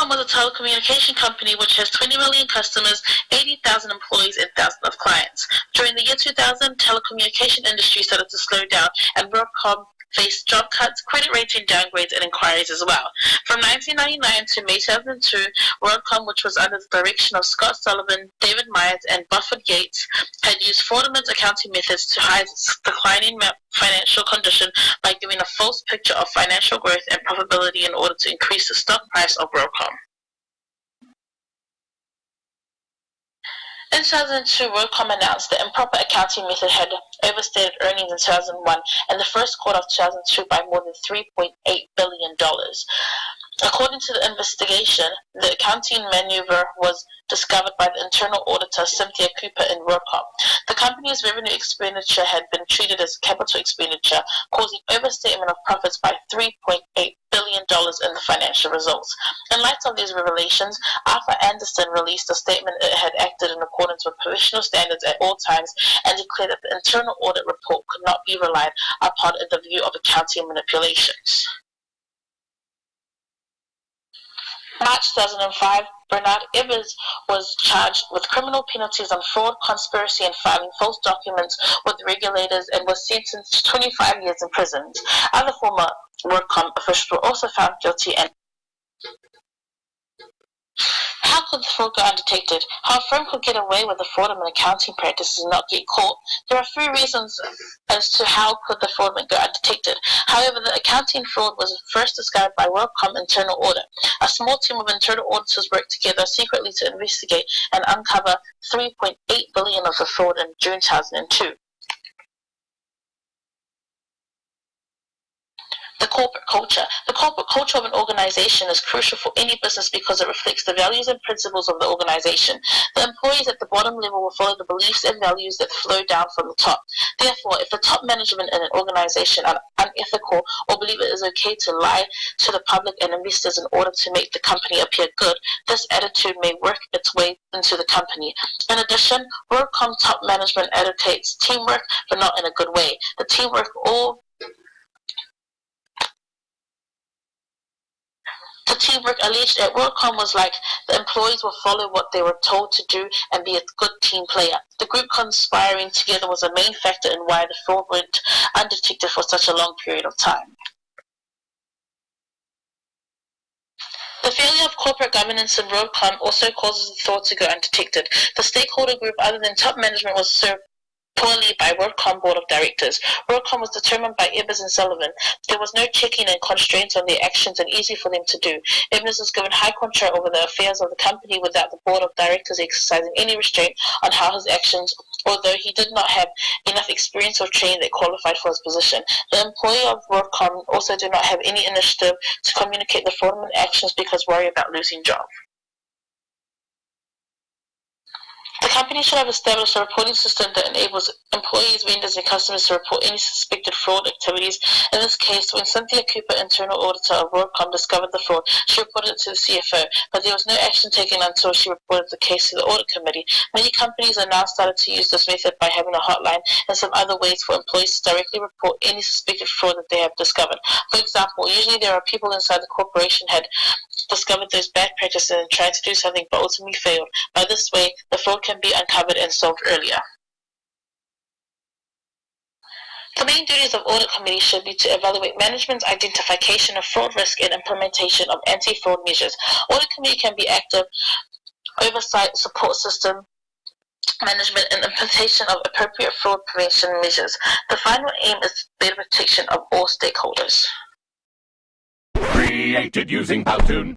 WorldCom was a telecommunication company which has 20 million customers, 80,000 employees, and thousands of clients. During the year 2000, telecommunication industry started to slow down, and WorldCom faced job cuts, credit rating downgrades, and inquiries as well. From 1999 to May 2002, WorldCom, which was under the direction of Scott Sullivan, David Myers, and Buffett Yates, had used fraudulent accounting methods to hide its declining financial condition by giving a false picture of financial growth and profitability in order to increase the stock price of WorldCom. In 2002, WorldCom announced the improper accounting method had overstated earnings in 2001 and the first quarter of 2002 by more than $3.8 billion. According to the investigation, the accounting maneuver was discovered by the internal auditor Cynthia Cooper in WorldCom. The company's revenue expenditure had been treated as capital expenditure, causing overstatement of profits by $3.8 billion in the financial results. In light of these revelations, Arthur Andersen released a statement it had acted in accordance with professional standards at all times and declared that the internal audit report could not be relied upon in the view of accounting manipulations. March 2005, Bernard Evers was charged with criminal penalties on fraud, conspiracy, and filing false documents with regulators and was sentenced to 25 years in prison. Other former WorldCom officials were also found guilty. And how could the fraud go undetected? How a firm could get away with the fraudulent accounting practices and not get caught? There are three reasons as to how could the fraud go undetected. However, the accounting fraud was first discovered by WorldCom internal audit. A small team of internal auditors worked together secretly to investigate and uncover $3.8 billion of the fraud in June 2002. The corporate culture. The corporate culture of an organization is crucial for any business because it reflects the values and principles of the organization. The employees at the bottom level will follow the beliefs and values that flow down from the top. Therefore, if the top management in an organization are unethical or believe it is okay to lie to the public and investors in order to make the company appear good, this attitude may work its way into the company. In addition, WorldCom top management advocates teamwork, but not in a good way. The teamwork alleged at WorldCom was like the employees will follow what they were told to do and be a good team player. The group conspiring together was a main factor in why the fraud went undetected for such a long period of time. The failure of corporate governance in WorldCom also causes the fraud to go undetected. The stakeholder group other than top management was served poorly by WorldCom board of directors. WorldCom was determined by Evers and Sullivan. There was no checking and constraints on their actions and easy for them to do. Evers was given high control over the affairs of the company without the board of directors exercising any restraint on how his actions, although he did not have enough experience or training that qualified for his position. The employee of WorldCom also did not have any initiative to communicate the fraudulent actions because worry about losing job. The company should have established a reporting system that enables employees, vendors, and customers to report any suspected fraud activities. In this case, when Cynthia Cooper, internal auditor of WorldCom, discovered the fraud, she reported it to the CFO, but there was no action taken until she reported the case to the audit committee. Many companies are now started to use this method by having a hotline and some other ways for employees to directly report any suspected fraud that they have discovered. For example, usually there are people inside the corporation had discovered those bad practices and tried to do something but ultimately failed. By this way, the fraud can be uncovered and solved earlier. The main duties of audit committees should be to evaluate management's identification of fraud risk and implementation of anti-fraud measures. Audit committee can be active oversight, support system management, and implementation of appropriate fraud prevention measures. The final aim is better protection of all stakeholders. Created using Powtoon.